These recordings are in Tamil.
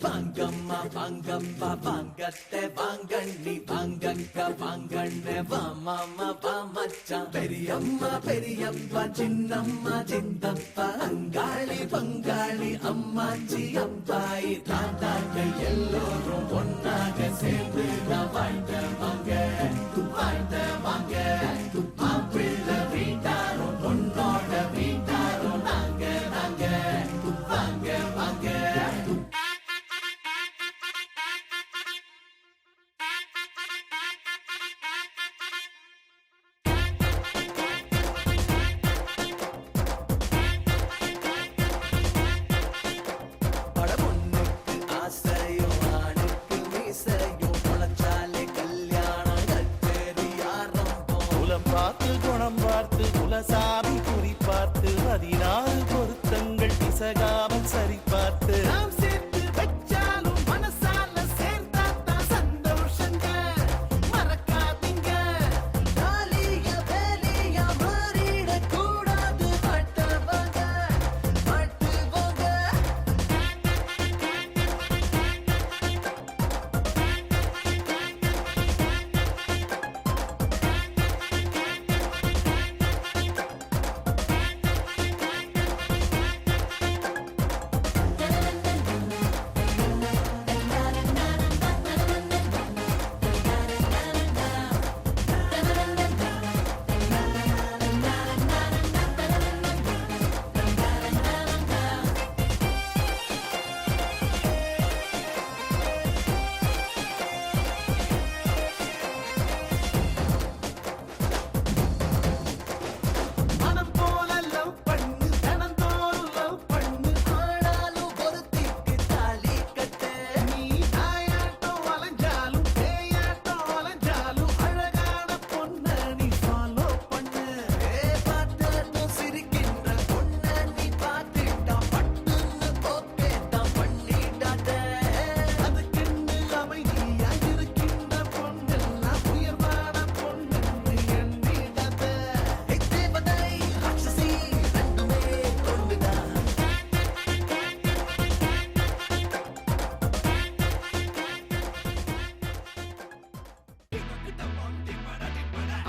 வாங்கம்மா வாங்கம்மா வாங்கத்தை வாங்கண்ணி வாங்கங்க வாங்கண்ண வா மாமா வா மச்சான் பெரியம்மா பெரியப்பா சின்னம்மா சித்தப்பா அங்காளி பங்காளி அம்மாச்சி அப்பாயி தாத்தாக்கள் எல்லோரும் ஒன்னாக சேர்ந்து நான் வாழ்ந்த வாங்க மாப்பிள்ளை வீட்டாரும் பொண்ணோட வீட்டாரும் நாங்க நாங்க வாங்க வாங்க குணம் பார்த்து குலசாமி குறி பார்த்து 16 பொருத்தங்கள் பிசகாமல் சரி பார்த்து நாம் சேர்த்து வச்சாலும் மனசால சேர்ந்தாத்தான் சந்தோஷங்க மறக்காதீங்க தாலிய வேலிய மாறிட கூடாது மாட்டுவோங்க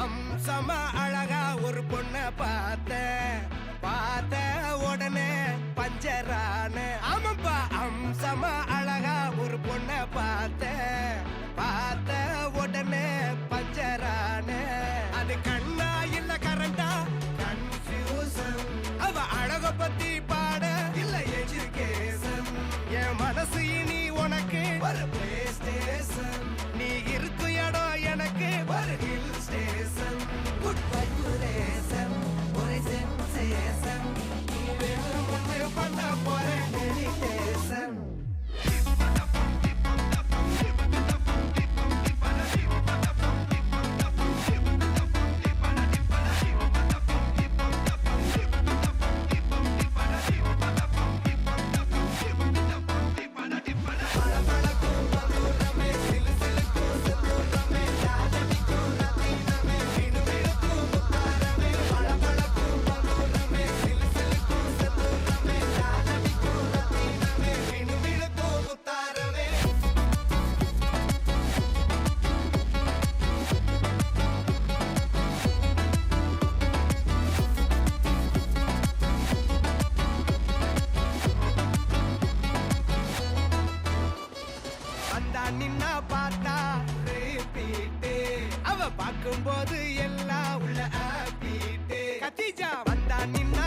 அம்சமா அழகா ஒரு பொண்ண பார்த்த உடனே பஞ்சரான ஆமாப்பா அம்சமா அழகா ஒரு பொண்ண பார்த்த உடனே பஞ்சரான அது கண்ணா இல்ல கரண்டா கன்ஃபியூசன் அவ அழக பத்தி பாட இல்ல எஜுகேஷன் என் மனசு இனி உனக்கு ஒரு பிளே ஸ்டேஷன் நீ இருக்கு இடம் எனக்கு ஒரு ஹில் ஸ்டேஷன் குட் வைப்ரேஷன் ஒரு சென்சேஷன் நீ வேணும் ஒன்று பண்ண போற மெடிடேஷன் நின்னா பார்த்தா ரிப்பீட் அவ பார்க்கும்போது எல்லாம் உள்ள ஆப்பீட் கத்திஜா வந்தா நின்னா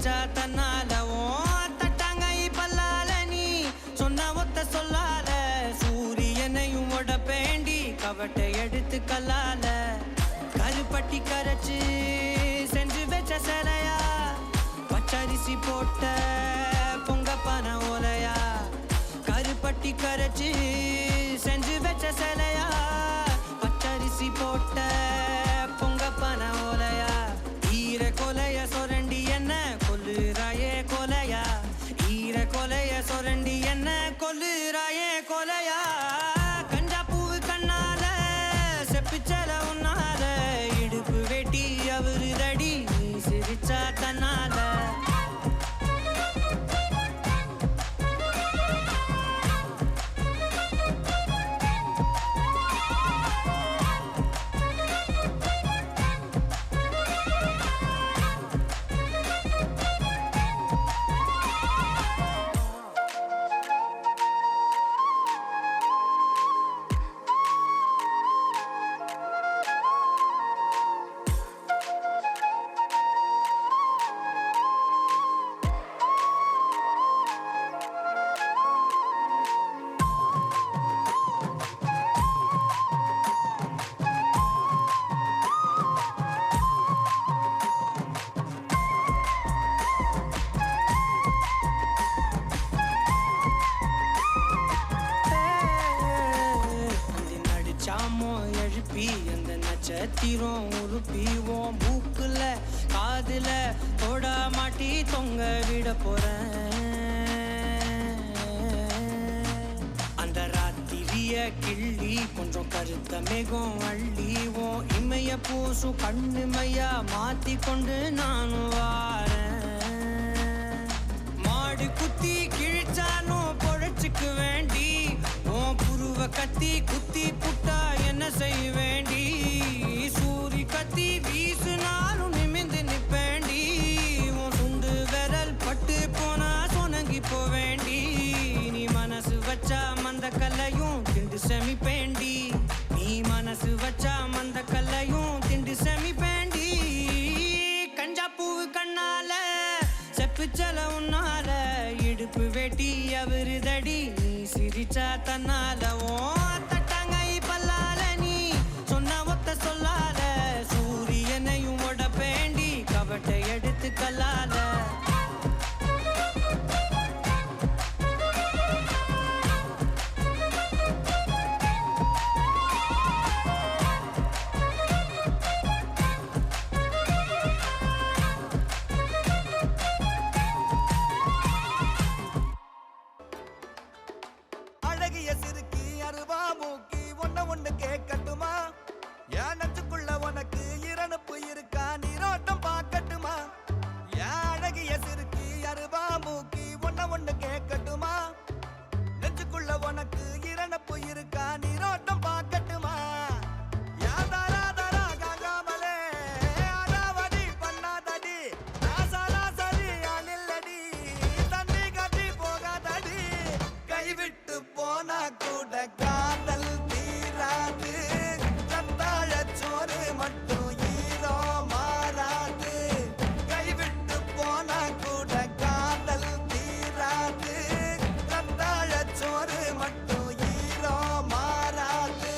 சிரிச்சா தன்னாலவும் தட்டாங்கை பல்லால நீ சொன்ன ஒத்த சொல்லால சூரியனையும் உடப்பேண்டி கவட்டை எடுத்து கல்லால கருப்பட்டி கரைச்சு செஞ்சு வச்ச சிலையா பச்சரிசி போட்ட பொங்க பன ஓலையா கருப்பட்டி கரைச்சு செஞ்சு வச்ச சிலையா பச்சரிசி போட்ட பொங்க பன ஓலையா ஈர கொலைய சொரண்டி என்ன கொல்லுறாயே கொலையா ஈர கொலைய சொரண்டி என்ன கொல்லுறாயே கொலையா கஞ்சா பூவு கண்ணால செப்பிச்சல உன்னால இடுப்பு வெட்டி அவரு தடி நீ சிரிச்சா தன்னால அந்த நட்சத்திரம் உருப்பிவோம் மூக்குல காதுல தொட மாட்டி தொங்க விட போறேன் அந்த ராத்திரிய கிள்ளி கொஞ்சம் கருத்த மேகம் அள்ளிவோம் இமைய பூசும் கண்ணுமையா மாத்தி கொண்டு நானும் வாரேன் மாடு குத்தி கிழிச்சாலும் பொழைச்சுக்கு வேண்டி உன் புருவ கத்தி குத்தி புட்டா என்ன செய்ய வேண்டி சூரி கத்தி வீசுனாலும் நிமிந்து நிப்பேண்டி உன் சுண்டு விரல் பட்டு போனா சொனங்கி போவேண்டி நீ மனசு வச்சா மந்த கல்லையும் திண்டு செமிப்பேண்டி நீ மனசு வச்சா மந்த கல்லையும் திண்டு செமிப்பேண்டி கஞ்சா பூவு கண்ணால செப்புச்சல உன்னால இடுப்பு வெட்டி அவரு தடி நீ சிரிச்சா தன்னாலவும் தட்டாங்கை பல்லால நீ சொன்ன ஒத்த சொல்லால சூரியனையும் உடப்பேண்டி கவட்டை எடுத்து கல்லால அழகிய சிறுக்கி அருவா மூக்கி ஒண்ணு கேட்கட்டுமா என் நச்சுக்குள்ள உனக்கு இரணுப்பு இருக்கா நீரோட்டம் பார்க்கட்டுமா என் அழகிய சிறுக்கி அருவா மூக்கி ஒண்ணு கேட்கட்டுமா நெஞ்சுக்குள்ள உனக்கு இரணுப்பு இருக்கா நீரோட்டம் பார்க்கட்டுமா விட்டு போனா கூட காதல் தீராது கத்தாழ சோறு மட்டும் ஈரோ மாறாது கைவிட்டு போனா கூட காதல் தீராது கத்தாழ சோறு மட்டும் ஈரோ மாறாது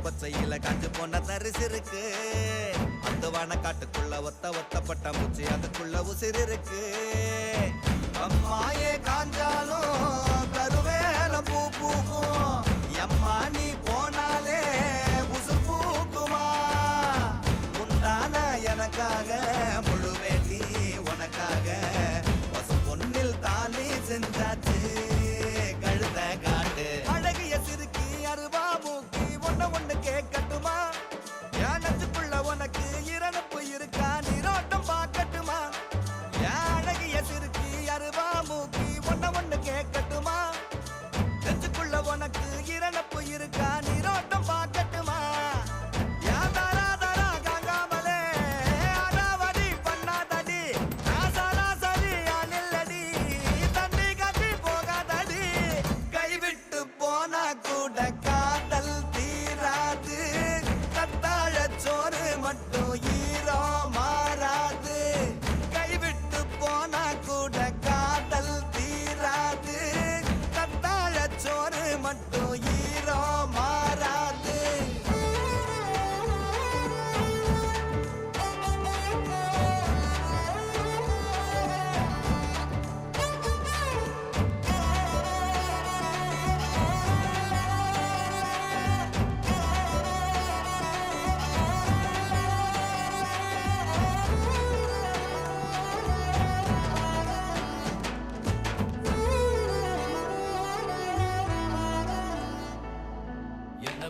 பச்சையில காஞ்சு போன தரிசு இருக்கு அந்த வனக்காட்டுக்குள்ள ஒத்த ஒத்த பட்டாம்பூச்சி அதுக்குள்ள உசிறு இருக்கு அம்மாயே காஞ்சாலும் கருவேல பூ பூக்கும் எம்மா நீ போனாலே உசு பூக்குமா உண்டான எனக்காக முழு வேண்டி உனக்காக பசு பொன்னில் தாலி செஞ்சாச்சு கழுத காட்டு அழகிய சிறுக்கி அருவா மூக்கி ஒண்ணு கேட்கட்டுமா என் நச்சுக்குள்ள உனக்கு இரணுப்பு இருக்கா நீரோட்டம் பார்க்கட்டுமா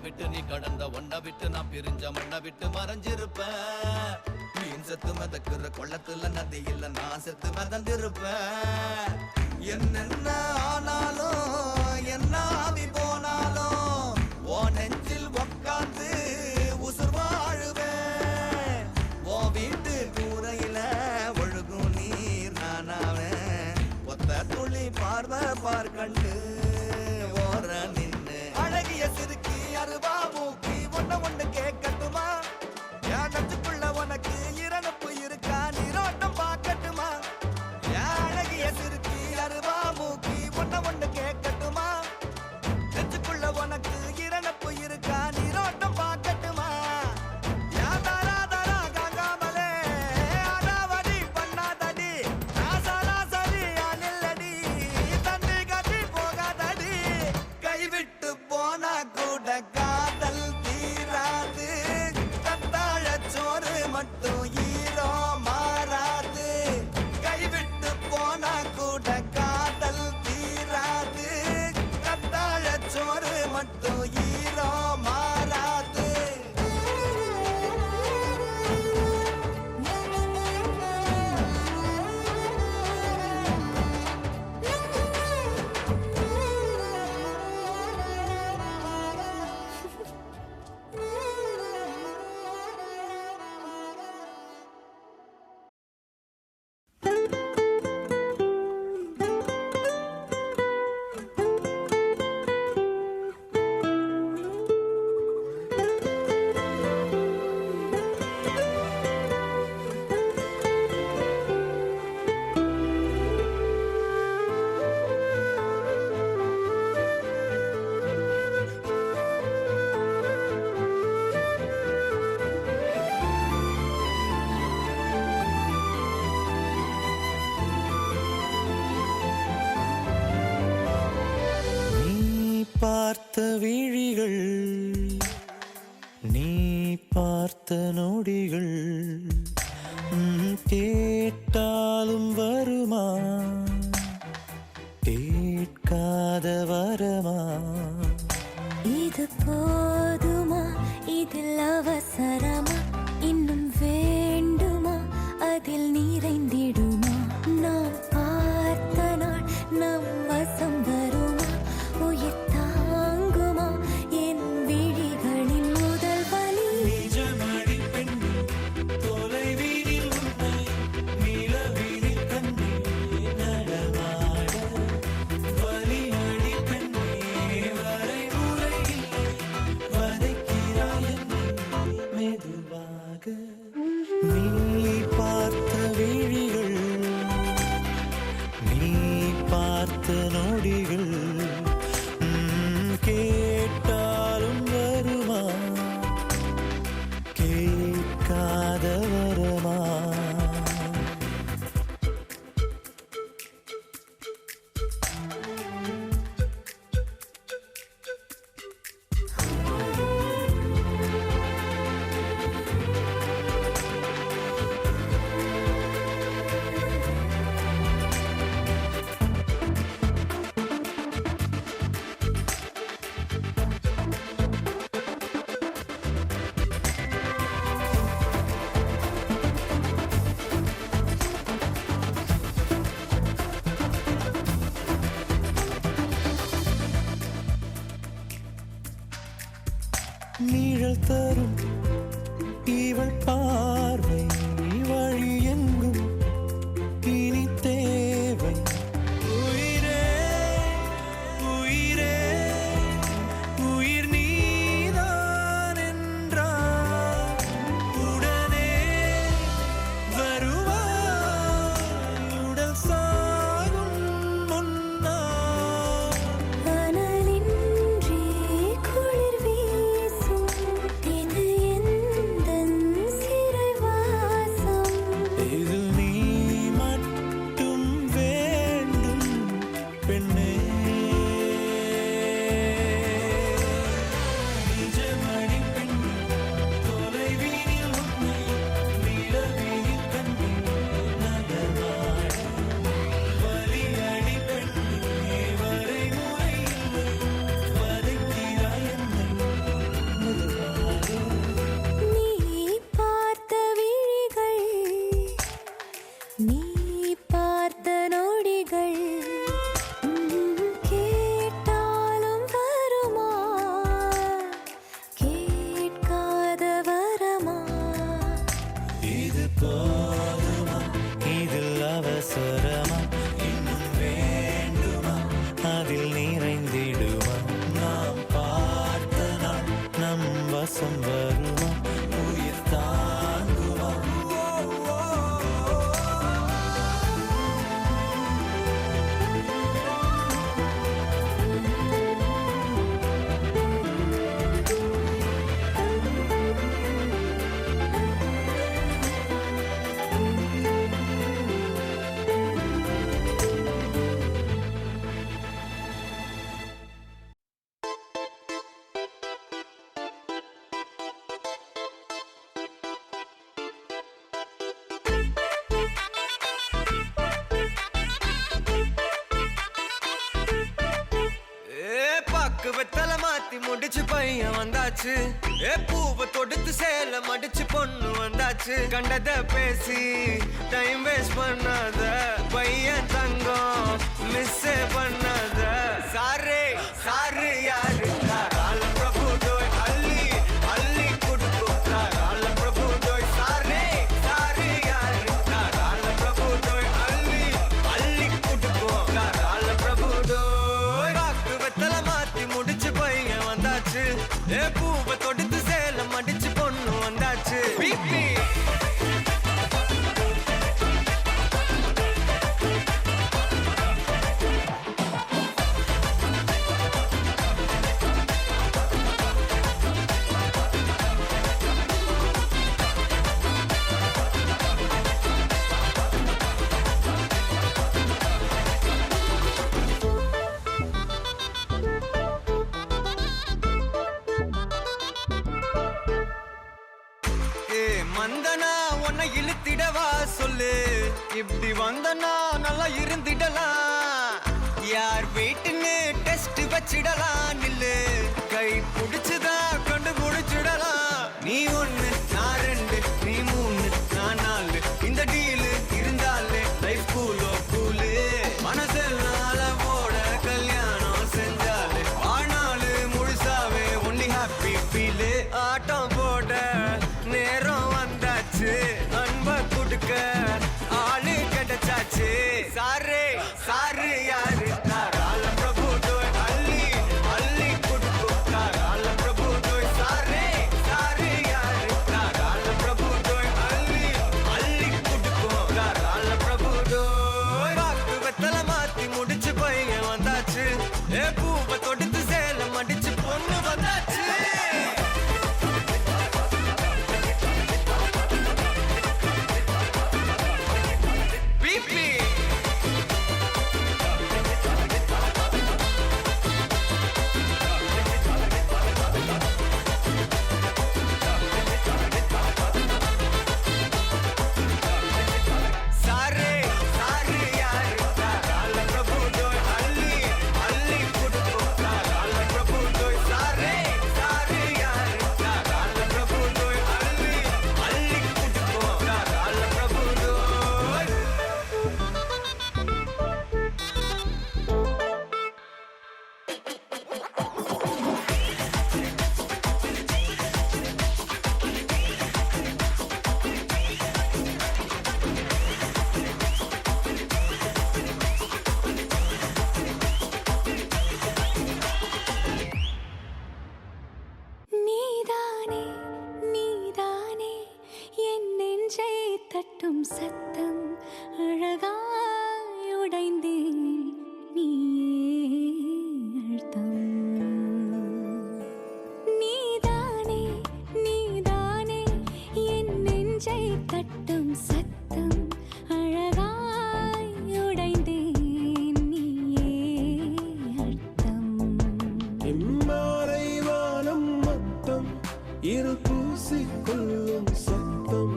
விட்டு நீ கடந்த ஒன்ன விட்டு நான் பிரிஞ்ச மண்ணை விட்டு மறைஞ்சிருப்பேன். மீன் செத்து மிதக்குற கொள்ளத்துல நதி இல்ல நான் செத்து மிதந்திருப்பேன். என்னென்ன ஆனாலும் என்ன ஆவி போனாலும் ஓ நெஞ்சில் உக்காந்து உசுர் வாழுவேன். ஓ வீட்டு கூரையில ஒழுகும் நீர் நானாவேன். ஒத்த துளி பார்வை பார்க்கண்டு ஓர நின்னு அழகிய சிறுக்கி அருவா மூக்கி ஒண்ணு கேட்கட்டுமா? என் நெஞ்சுக்குள்ள உனக்கு இரணப்பு இருக்கா நீரோட்டம் பார்க்கட்டுமா? என் அழகிய சிறுக்கி அருவா மூக்கி ஒண்ணு கேட்கட்டுமா? நெஞ்சுக்குள்ள உனக்கு இரணப்பு இருக்கா நீரோட்டம் பார்க்கட்டுமா? என் தாரா தாரா காங்காமலே அடாவடி பண்ணாதடி ராசாலா சரி அனில்லடி தண்ணி கட்டி போகாதடி. கைவிட்டு போனா கூட காதல் தீராது. தத்தாழ சோறு மட்டும் ஈரோ மாறாது. கைவிட்டு போனா கூட காதல் தீராது. தத்தாழ சோறு மட்டும் ஈரோ மாறாது. பார்த்த விழிகள் நீ பார்த்த நொடிகள் கேட்டாலும் வருமா கேட்காத வரமா? இது போதுமா? இதில் அவசரமா? இன்னும் வேண்டுமா? அதில் நிறைந்திடுமா? நாம் பார்த்த நாள் நம் வசம் வருமா? உயிர் தாங்குமா என் விழிகளின் முதல் வலி? நிஜமடி பெண்ணே தொலைவீதில் உன்னை நிலவீதில் கண்ணே நடமாட வலியடி பெண்ணே வரைமுறை இல்லை வதைக்கிறாய் என்னை மெதுவாக. நீ பார்த்த விழிகள் நீ பார்த்த நொடிகள் கேட்டாலும் வருமா கேட்காத வரமா? நிழல் தரும் இவள் பார்வை வழி எங்கும் இனி தேவை. உயிரே உயிரே உயிர் நீதான் என்றார் உடனே வருவாய் உடல் சாகும் முன்னால். அனலின்றி குளிர் வீசும் இது எந்தன் சிறைவாசம். பாக்கு வெத்தல மாத்தி முடிச்சு பையன் வந்தாச்சு பூவை தொடுத்து சேல மடிச்சு பொண்ணு வந்தாச்சு கண்டத பேசி டைம் வேஸ்ட் பண்ணாத பையன் தங்கம் மிஸ் பண்ணாத சாரே சாரு யாரு கால பிரபு டோய் அள்ளி அள்ளி குடுக்கும் கால பிரபு டோய் சாரே சாரு யாரு கால பிரபு டோய் அள்ளி அள்ளி குடுக்கும் கால பிரபு டோய் பாக்கு வெத்தல மாத்தி முடிச்சு பையன் வந்தாச்சு பூவை தொடுத்து சேல மடிச்சு பொண்ணு வந்தாச்சு பிபி வந்தனா உன்னை இழுத்திடவா சொல்லு இப்படி வந்தனா நல்லா இருந்திடலாம் யார் வெயிட்னு டெஸ்ட் வச்சிடலாம் நில்லு கை பிடிச்சுதா கண்டு முடிச்சிடலாம் நீ ஒண்ணு நான் ரெண்டு நீ மூணு நான் நாலு இந்த டீலு இருந்தாலே லைஃப் கூலோ கூலு மனசெல்லாம் அளவோட கல்யாணம் செஞ்சாலே ஆனாலு முழுசாவே ஒன்லி ஹாப்பி ஃபீலு ஆட்டம் போட நேரம் வந்தாச்சு அன்ப குடுக்க ஆளு கிடைச்சாச்சு சாரே சாரு யாரு கால பிரபு டோய் அள்ளி அள்ளி குடுக்கும் கால பிரபு டோய் சாரே சாரு யாரு கால பிரபு டோய் அள்ளி அள்ளி குடுக்கும் கால பிரபு டோய் பாக்கு வெத்தல மாத்தி முடிச்சு பையன் வந்தாச்சு பூவை தொடுத்து சேல மடிச்சு பொண்ணு வந்தாச்சு நீதானே நீதானே என் நெஞ்சை தட்டும் சத்தம் அழகாய் உடைந்தேன் நீயே அழுத்தம் நீதானே நீதானே என் நெஞ்சை தட்டும் சத்தம் அழகாய் உடைந்தேன் நீயே அழுத்தம் இம்மாறை வானம் மொத்தம் இரு பூசிக்கொள்ளும் சத்தம்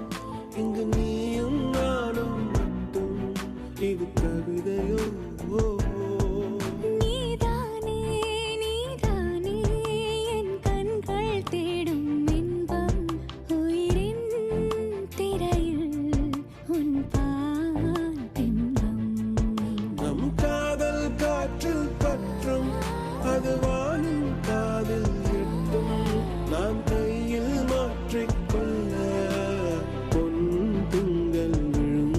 இங்கு நீயும் நானும் மட்டும் இது கவிதையோ நீதானே நீதானே என் கண்கள் தேடும் இன்பம் உயிரின் திரையில் உன் பால் பிம்பம் நம் காதல் காற்றில் பற்றும் அது வானின் காதில் எட்டும் நாம் கையில் மாற்றிக்கொள்ள பொன் திங்கள் விழும்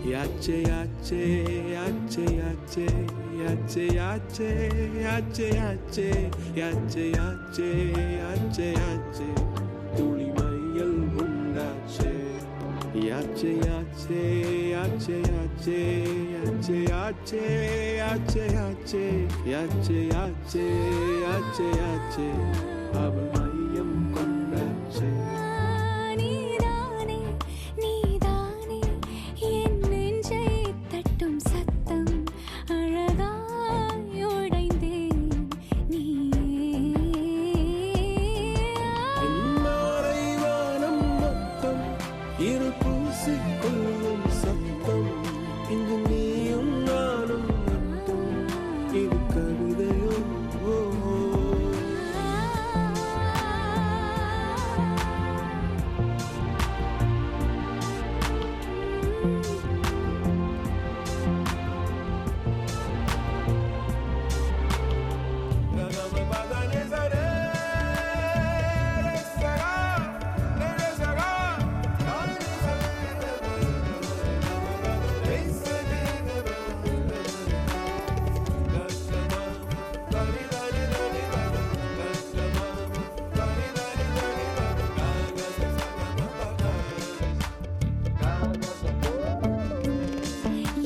Yache yache yache yache yache yache yache yache yache yache yache yache துளி மையல் யாச்சே யாச்சே யாச்சே யாச்சே யாச்சே யாச்சே யாச்சே யாச்சே யாச்சே யாச்சே யாச்சே யாச்சே அவள் மையம் கொண்டாச்சே நீதானே நீதானே என் நெஞ்சை தட்டும் சத்தம் அழகாய் உடைந்தேன் இன்னாரை வானம் மொத்தம் இரு பூசிக்கொள்ளும் சத்தம் இங்கு நீயும் நானும் மட்டும் இது கவிதையும்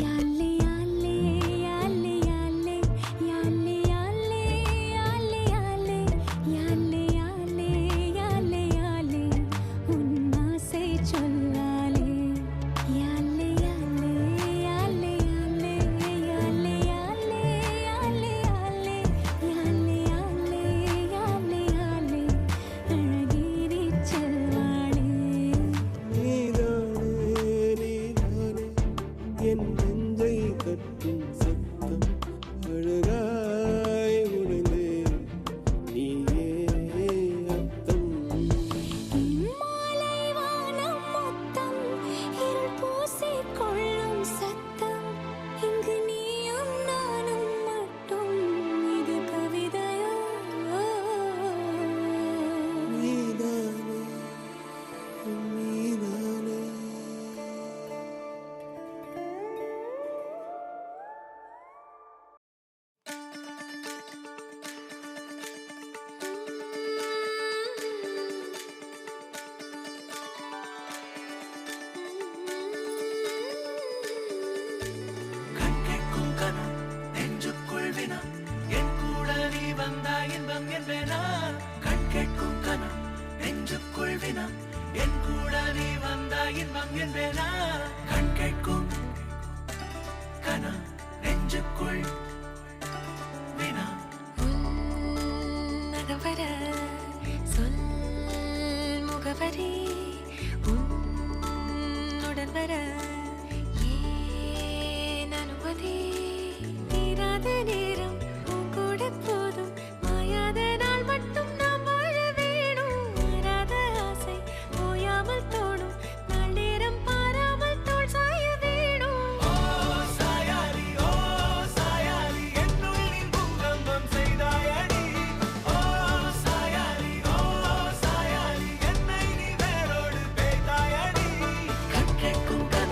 யாலே யாலே யாலே யாலே யாலே யாலே யாலே யாலே யாலே யாலே யாலே உன் ஆசை சொல்லாலே யாலே யாலே யாலே யாலே யாலே யாலே யாலே யாலே யாலே யாலே யாலே அழகிரி செல்வாளே நீதானே நீதானே என் நெஞ்சை தட்டும் சத்தம் அழகாய் உடைந்தே நீயே அர்த்தம் மாலை வானம் மொத்தம் இருள் பூசிக்கொள்ளும் சத்தம் இங்கு நீயும் நானும் மட்டும் இது கவிதையோ நீதானே நீதானே கண் கேட்கும் கனா நெஞ்சுக்குள் வினா என் கூட நீ வந்தா இன்பம் என்பேனா கண் கேட்கும் கனா நெஞ்சுக்குள் வினா என் கூட நீ வந்தா இன்பம் என்பேனா கண் கேட்கும் கனா நெஞ்சுக்குள் வினா நகவர சொல் முகவரி உன்னுடன் வர ஏன் அனுமதி தீராத நேரம் உன் கூட போதும் மாயாத நாள் மட்டும் நாம் வாழ வேணும் மாறாத ஆசை ஓயாமல் தோணும் நாள் நேரம் பாராமல் தோள் சாய வேணும் ஓ சாயாரி என்னுள் நீ பூகம்பம் செய்தாயடி ஓ சாயாரி என்னை நீ வேரோடு பேய்த்தாயடி கண் கேட்கும் கனா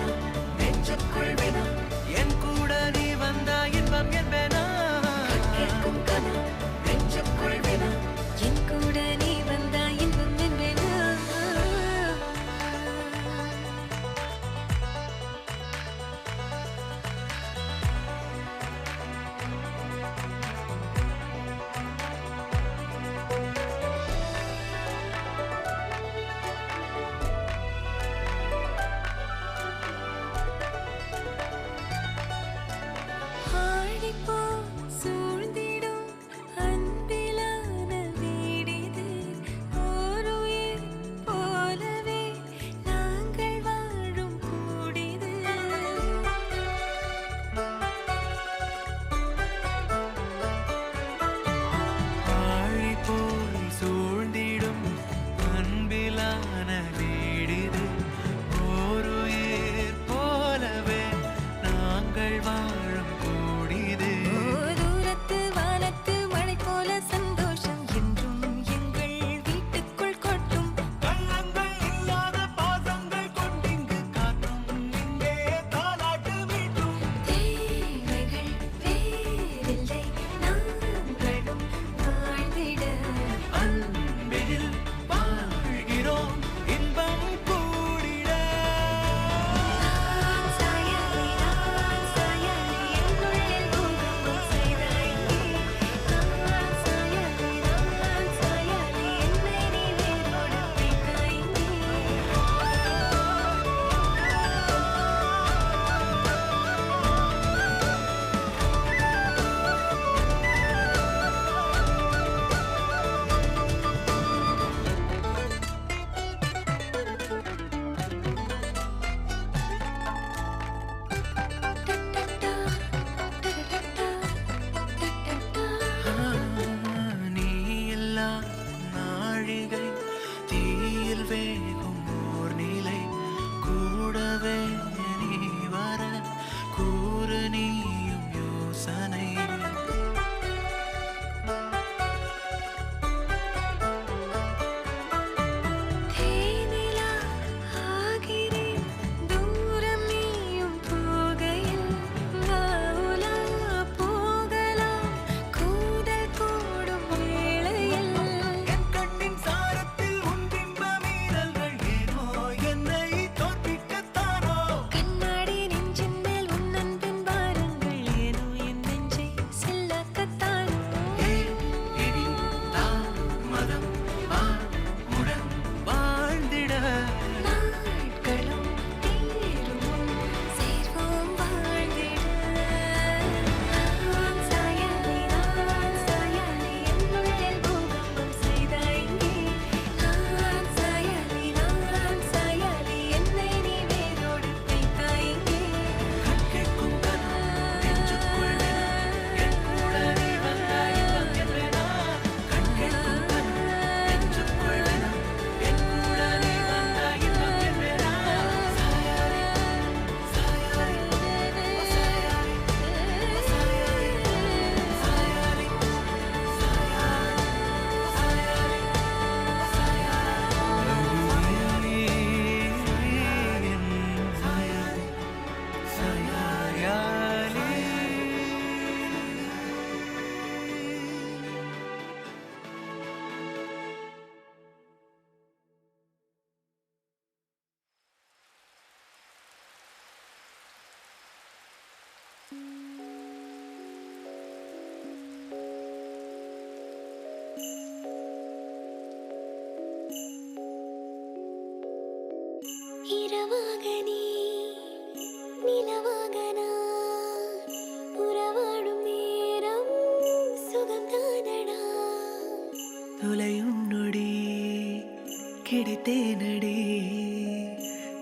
கிடைத்தேனடி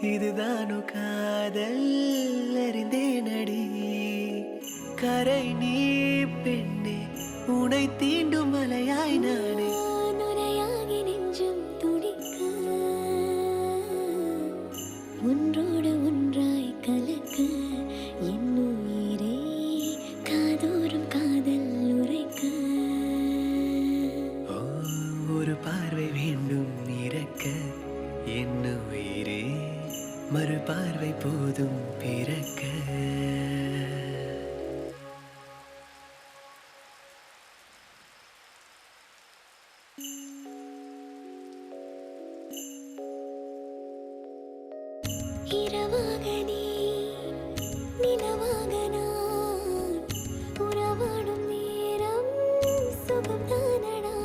இதுதானோ காதல் அறிந்தேனடி கரை நீ பெண்ணே உனை தீண்டும் மலையாய் நானே நுரையாகி நெஞ்சம் துடிக்க ஒன்றோடு ஒன்றாய் கலக்க என் உயிரே காதோறும் காதல் உரைக்க ஒரு பார்வை வேண்டும் இறக்க என் உயிரே மறு பார்வை போதும் பிறக்க இரவாக நீ நிலவாக நான் உறவாடும் நேரம் சுகம்தானடா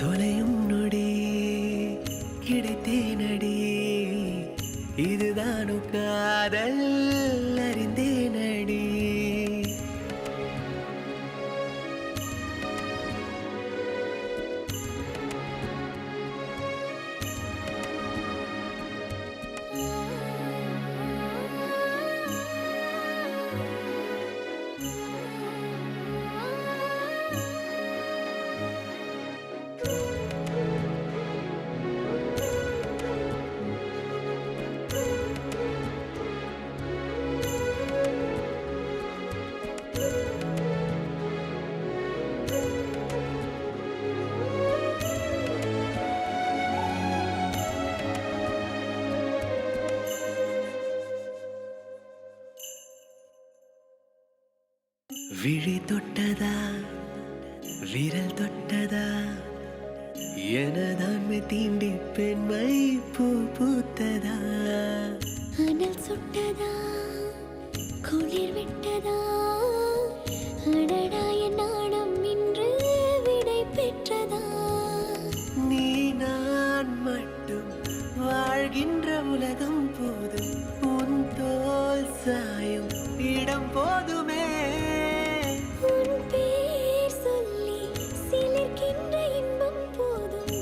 தொலையும் நொடி கிடைத்தேனடி இதுதானோ காதல் அறிந்தேனடி விழி தொட்டதா விரல் தொட்டதா எனதான்மை தீண்டி பெண்மை பூ பூத்ததா அனல் சுட்டதா குளிர் விட்டதா அடடா என் நாணம் இன்று விடை பெற்றதா நீ நான் மட்டும் வாழ்கின்ற உலகம் போதும் உன் தோல் சாயும் இடம் போதுமே உன் பேர் சொல்லி சிலிர்க்கின்ற இன்பம் போதும்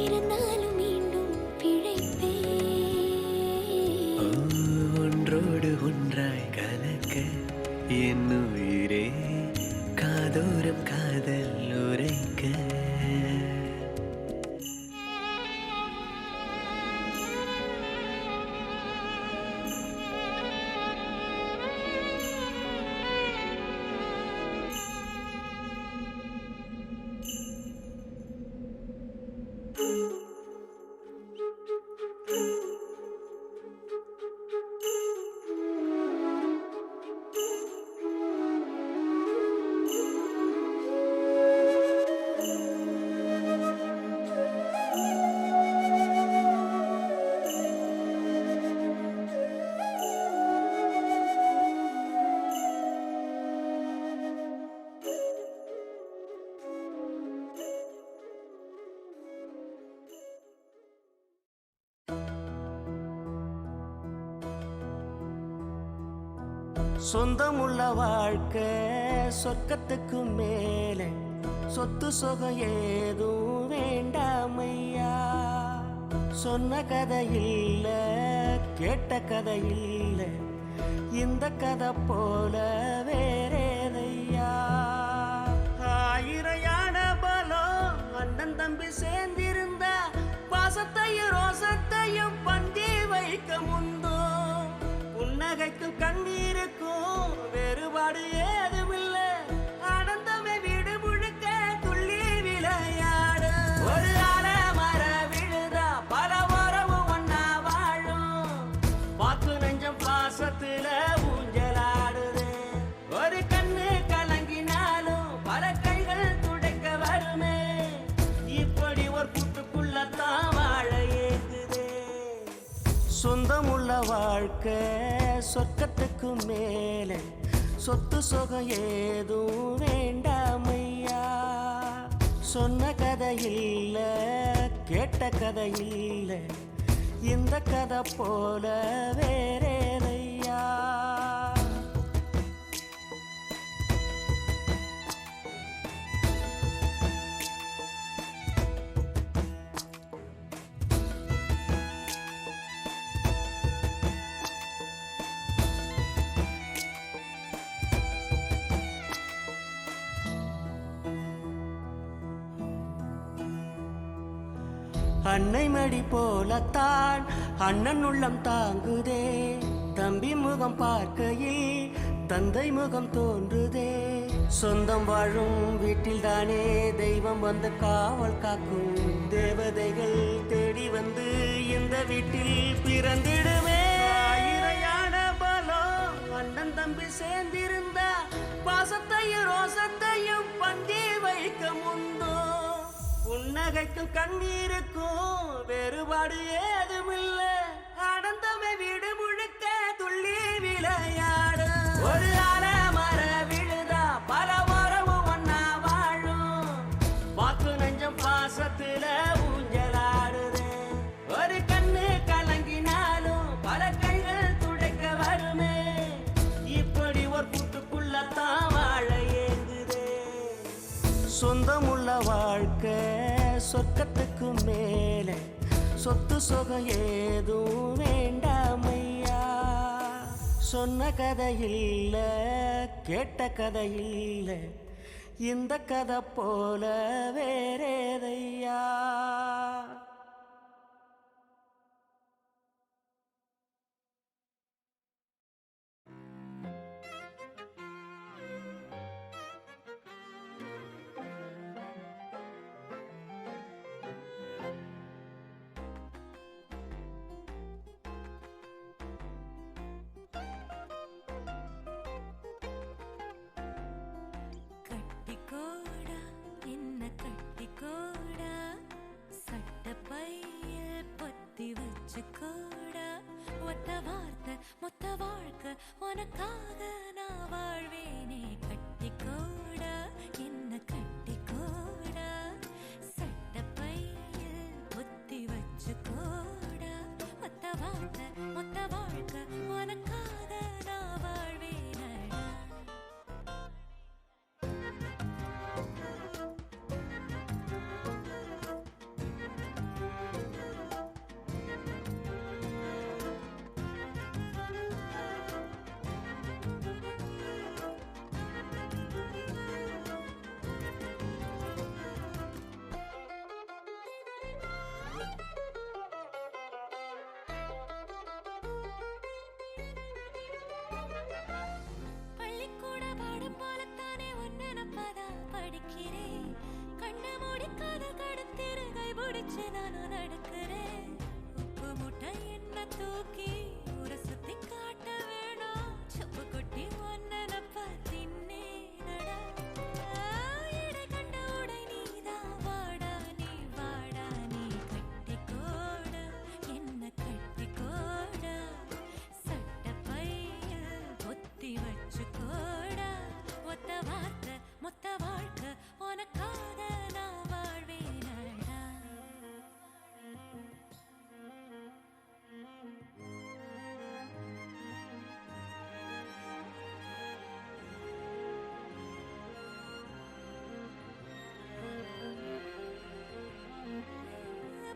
இருந்தாலும் மீண்டும் பிழைப்பே ஒன்றோடு ஒன்றாய் கலக்க என் உயிரே காதோரம் காதல் உரைக்க சொந்தமுள்ள வாழ்க்கை சொர்க்கத்துக்கு மேலே சொத்து சொகம் ஏதும் வேண்டாமையா சொன்ன கதை இல்ல கேட்ட கதை இல்ல இந்த கதை போல வேறேதையா ஆயிரையான பலம் அண்ணன் தம்பி சேர்ந்திருந்தா பாசத்தையும் ரோசத்தையும் பந்தி வைக்க முந்தோ புன்னகைக்கும் கண்ணீருக்கும் வேறுபாடு ஏதுமில்ல ஆனந்தமே வீடு முழுக்க துள்ளி விளையாடு ஒரு ஆல மர விழுதா பல உறவும் ஒன்னா வாழும் வாக்கு நெஞ்சம் பாசத்துல ஊஞ்சலாடுது ஒரு கண்ணு கலங்கினாலும் பல கைகள் துடைக்க வருமே இப்படி ஒரு கூட்டுக்குள்ளத்தான் வாழ ஏகுதே சொந்தமுள்ள வாழ்க்கை சொர்க்கத்துக்கு மேலே சொத்து சொகம் ஏதும் வேண்டாமையா சொன்ன கதை இல்ல கேட்ட கதை இல்ல இந்த கதை போல வேறேதையா அன்னை மடி போலத்தான் அண்ணன் உள்ளம் தாங்குதே. தம்பி முகம் பார்க்கையில் தந்தை முகம் தோன்றுதே. சொந்தம் வாழும் வீட்டில் தானே தெய்வம் வந்து காவல் காக்கும். தேவதைகள் தேடி வந்து இந்த வீட்டில் பிறந்திடுமே. இறையான பலம் அண்ணன் தம்பி சேர்ந்திருந்தா பாசத்தையும் ரோசத்தையும் பந்தி வைக்க முந்தோ. புன்னகைக்கும் கண்ணீருக்கும் வேறுபாடு ஏதுமில்ல. அடந்தமை வீடு முழுக்க துள்ளி விளையாடு. ஒரு அலமர விழுதா பல மரமும் ஒன்னா வாழும். வாக்கு நெஞ்சம் பாசத்துல ஊஞ்சலாடுது. ஒரு கண்ணு கலங்கினாலும் பல கைகள் துடைக்க வருமே. இப்படி ஒரு கூட்டுக்குள்ளத்தான் வாழ ஏங்குதே. சொந்தமுள்ள வாழ்க்கை சொர்க்கத்துக்கு மேல. சொத்து சுகம் ஏதும் வேண்டாமையா. சொன்ன கதையில்ல கேட்ட கதையில்ல இந்த கதை போல வேறேதையா. கட்டிக்கோடா என்ன கட்டிக்கோடா, சட்டப்பையில் பொத்தி வச்சுக்கோடா. ஒத்த வார்த்தை மொத்த வாழ்க்கை உனக்காக நான் வாழ்வேனே. கட்டிக்கோடா என்ன கட்டிக்கோடா, சட்டப்பையில் பொத்தி வச்சுக்கோடா. ஒத்த வார்த்தை மொத்த வாழ்க்கை உனக்காக நான் வாழ்வேனடா. பள்ளிக்கூட பாடம் போலத்தானே ஒன்னு நம்பதா படிக்கிறேன். கண்ண மூடி காதல் கடத்திரு கை பிடிச்சு நானும் நடக்கிறேன். உப்பு முட்டை என்ன தூக்கி ஊர சுத்தி காட்ட வேணும். சொப்பு கொட்டி ஒன்னு நப்ப தின்னேனடா. இடை கண்ட உடை நீதான் வாடா நீ வாடா நீ. கட்டிக்கோடா என்ன கட்டிக்கோடா, சட்டப்பையில் பொத்தி வச்சுக்கோடா. ஒத்த வார்த்தை மொத்த வாழ்க்கை உனக்காக நான் வாழ்வேனடா.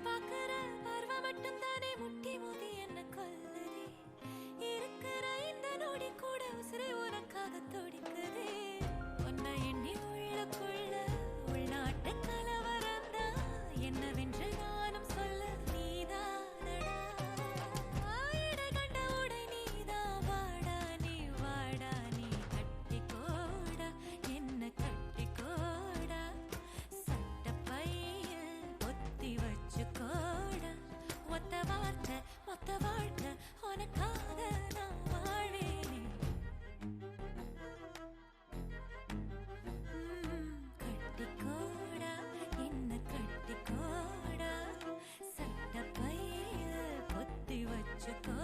பார்க்கிற பார்வை மட்டும்தானே முட்டி மோதி என்ன கொல்லுதே. இருக்கிற இந்த நொடி கூட உசிரை உனக்காக துடிக்குதே. உன்னை எண்ணி உள்ளுக்குள்ள உள்நாட்டு கலவரந்தா என்னவென்று நானும் சொல்ல நீதானடா. இடை கண்ட உடை நீதான் வாடா நீ வாடா நீ. கட்டிக்கோடா என்ன கட்டிக்கோடா, சட்டப்பையில் பொத்தி வச்சுக்கோடா. ஒத்த வார்த்தை மொத்த வாழ்க்கை உனக்காக நான் வாழ்வேனே. கட்டிக்கோடா என்ன கட்டிக்கோடா, சட்டப்பையில் பொத்தி வச்சுக்கோ.